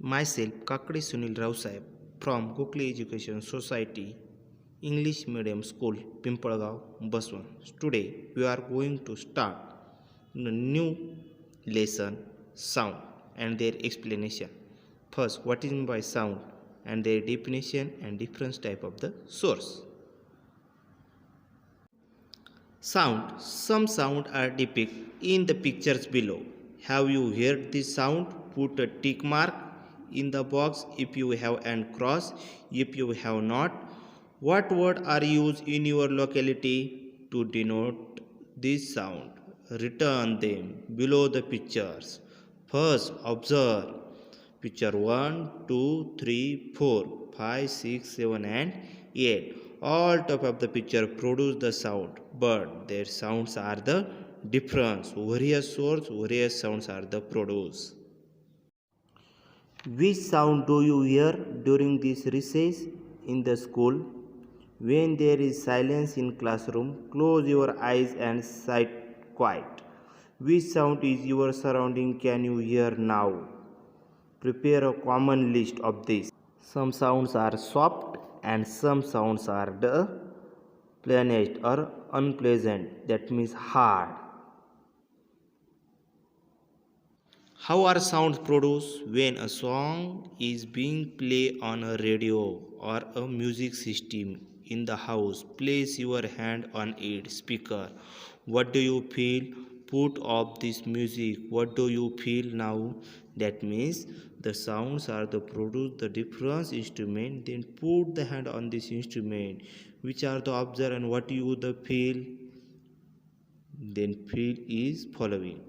Myself, Kakadi Sunil Rao Sahib from Gokli Education Society, English Medium School, Pimpalgaon, Baswan. Today, we are going to start a new lesson, sound and their explanation. First, what is meant by sound and their definition and different type of the source. Sound. Some sound are depicted in the pictures below. Have you heard this sound? Put a tick mark in the box if you have and cross if you have not. What word are used in your locality to denote this sound? Return them below the pictures. First, observe. Picture 1, 2, 3, 4, 5, 6, 7 and 8. All top of the picture produce the sound, but their sounds are the difference. Various source, various sounds are the produce. Which sound do you hear during this recess in the school? When there is silence in classroom, close your eyes and sit quiet. Which sound is your surrounding can you hear now? Prepare a common list of these. Some sounds are soft and some sounds are the plainest or unpleasant, that means hard. How are sounds produced? When a song is being played on a radio or a music system in the house, place your hand on its speaker. What do you feel? Put up this music. What do you feel now? That means the sounds are the produce the different instrument. Then put the hand on this instrument. Which are the observe and what you the feel? Then feel is following.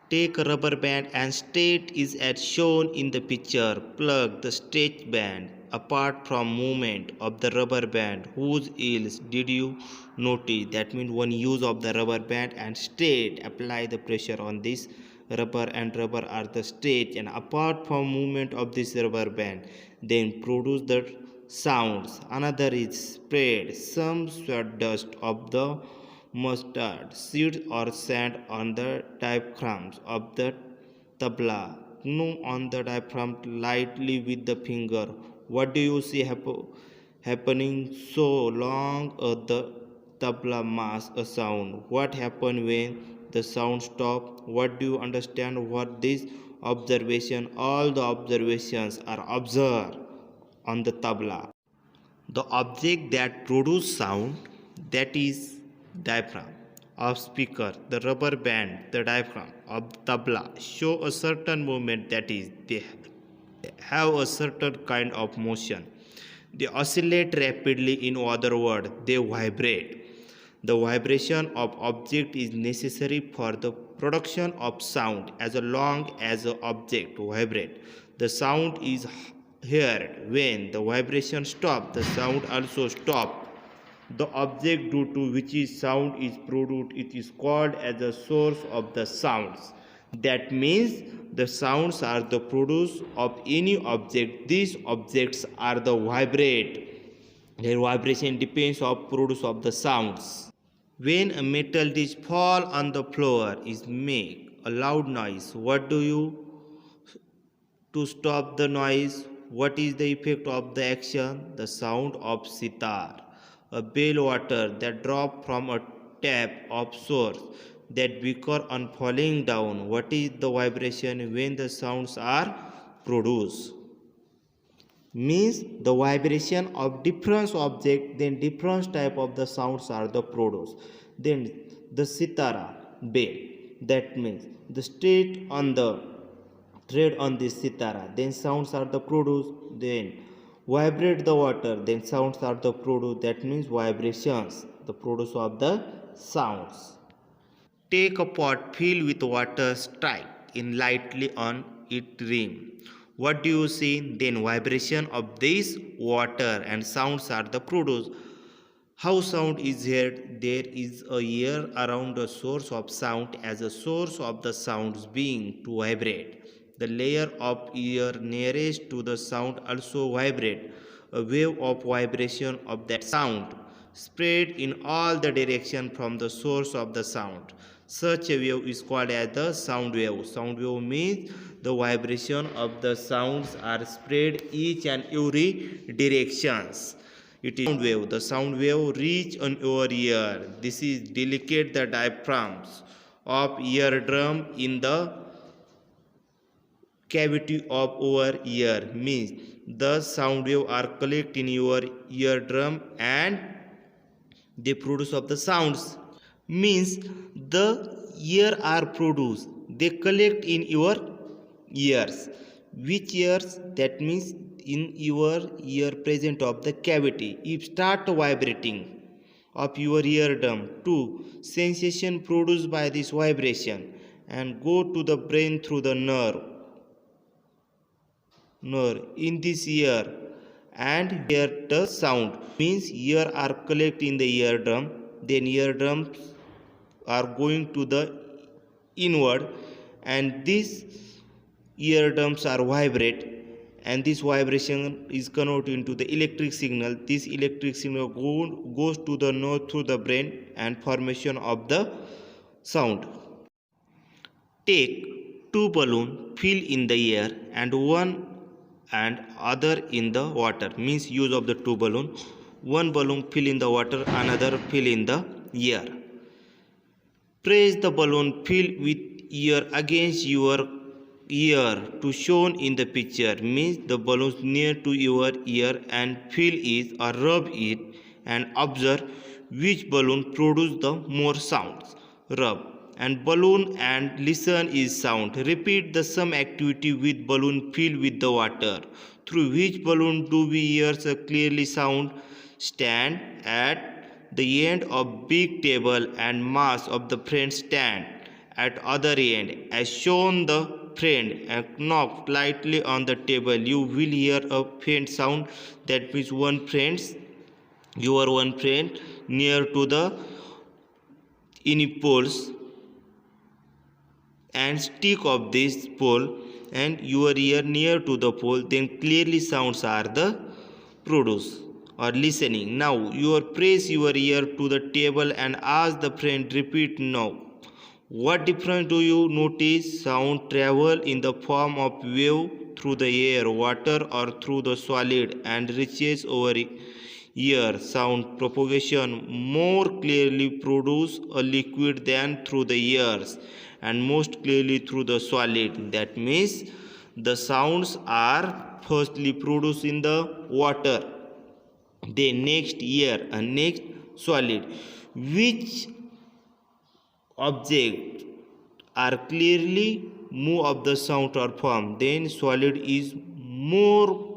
Take a rubber band and state is as shown in the picture. Plug the stretch band apart from movement of the rubber band. Whose else did you notice? That means one use of the rubber band and straight. Apply the pressure on this rubber and rubber are the straight and apart from movement of this rubber band. Then produce the sounds. Another is spread some sweat dust of the mustard seeds or sand on the diaphragms of the tabla. Know on the diaphragm lightly with the finger. What do you see happening so long the tabla makes a sound? What happens when the sound stop? What do you understand what this observation? All the observations are observed on the tabla. The object that produce sound, that is diaphragm of speaker, the rubber band, the diaphragm of tabla show a certain movement, that is they have a certain kind of motion. They oscillate rapidly, in other words they vibrate. The vibration of object is necessary for the production of sound. As long as the object vibrate, the sound is heard. When the vibration stop, the sound also stop. The object due to which sound is produced, it is called as the source of the sounds. That means the sounds are the produce of any object. These objects are the vibrate. Their vibration depends on produce of the sounds. When a metal dish fall on the floor, is make a loud noise. What do you to stop the noise? What is the effect of the action? The sound of sitar. A bell water that drop from a tap of source that beaker on falling down. What is the vibration when the sounds are produced? Means the vibration of different object, then different type of the sounds are the produced. Then the sitara bell, that means the state on the thread on the sitara, then sounds are the produced. Then vibrate the water, then sounds are the produce, that means vibrations, the produce of the sounds. Take a pot filled with water, strike in lightly on its rim. What do you see? Then vibration of this water and sounds are the produce. How sound is heard? There is a ear around the source of sound as a source of the sounds being to vibrate. The layer of ear nearest to the sound also vibrate. A wave of vibration of that sound spread in all the direction from the source of the sound. Such a wave is called as the sound wave. Sound wave means the vibration of the sounds are spread each and every directions. It is sound wave. The sound wave reach on your ear. This is delicate the diaphragms of eardrum in the cavity of our ear, means the sound wave are collect in your eardrum and they produce of the sounds, means the ear are produced, they collect in your ears. Which ears? That means in your ear present of the cavity, if start vibrating of your eardrum to sensation produced by this vibration and go to the brain through the nerve in this ear and hear the sound, means ear are collect in the eardrum, then eardrums are going to the inward and these eardrums are vibrate and this vibration is converted into the electric signal. This electric signal goes to the nerve through the brain and formation of the sound. Take two balloons, fill in the air and one and other in the water, means use of the two balloon. One balloon fill in the water, another fill in the air. Press the balloon fill with air against your ear to shown in the picture, means the balloon near to your ear and feel it or rub it and observe which balloon produce the more sounds. Rub and balloon and listen is sound. Repeat the same activity with balloon filled with the water. Through which balloon do we hear a clearly sound? Stand at the end of big table and mass of the friend stand at other end. As shown the friend and knock lightly on the table, you will hear a faint sound. That means your one friend near to the poles and stick of this pole and your ear near to the pole, then clearly sounds are the produced or listening. Now you press your ear to the table and ask the friend repeat now. What difference do you notice? Sound travel in the form of wave through the air, water or through the solid and reaches over ear. Sound propagation more clearly produce a liquid than through the ears and most clearly through the solid. That means the sounds are firstly produced in the water, then next air and next solid. Which object are clearly move of the sound or form, then solid is more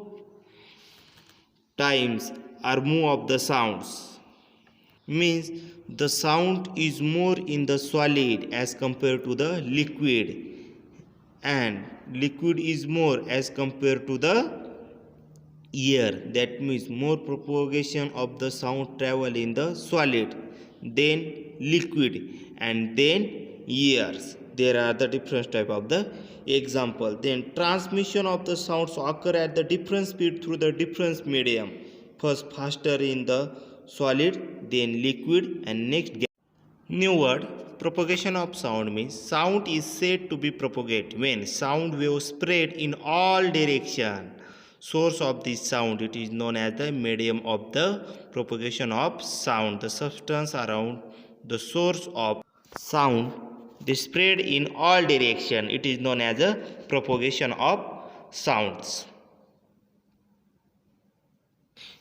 times or move of the sounds, means the sound is more in the solid as compared to the liquid and liquid is more as compared to the air. That means more propagation of the sound travel in the solid, then liquid and then ears. There are the different type of the example. Then transmission of the sounds occur at the different speed through the different medium. First faster in the solid, then liquid and next gas. New word, propagation of sound means sound is said to be propagate when sound waves spread in all direction. Source of this sound, it is known as the medium of the propagation of sound. The substance around the source of sound, they spread in all direction. It is known as a propagation of sounds.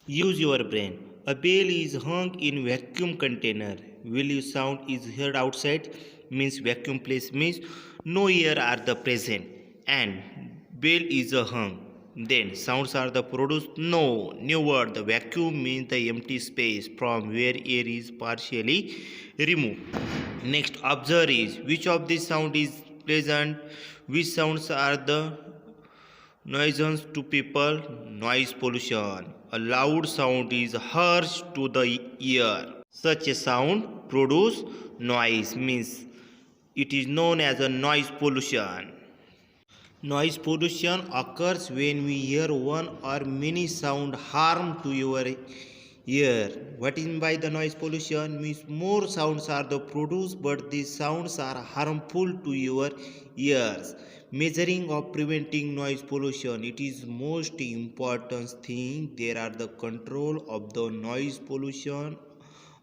Use your brain. A bell is hung in vacuum container. Will you sound is heard outside? Means vacuum place means no air are the present and bell is a hung. Then sounds are the produced? No. New word, the vacuum means the empty space from where air is partially removed. Next, observe is which of these sound is pleasant, which sounds are the nuisance to people. Noise pollution. A loud sound is harsh to the ear. Such a sound produce noise, means it is known as a noise pollution. Noise pollution occurs when we hear one or many sound harm to your ear. What is by the noise pollution? Means more sounds are the produced but these sounds are harmful to your ears. measuring or preventing noise pollution, it is most important thing. There are the control of the noise pollution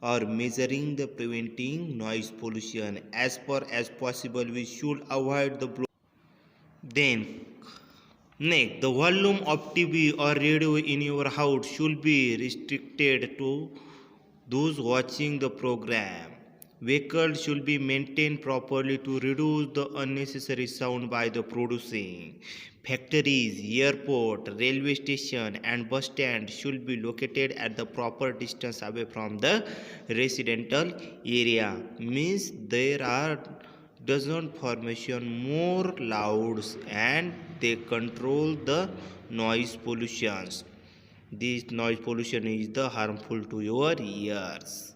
or measuring the preventing noise pollution as far as possible. We should avoid the then next, the volume of TV or radio in your house should be restricted to those watching the program. Vehicles should be maintained properly to reduce the unnecessary sound by the producing. Factories, airport, railway station and bus stand should be located at the proper distance away from the residential area. Means there are dozen formation more louds and they control the noise pollutions. This noise pollution is the harmful to your ears.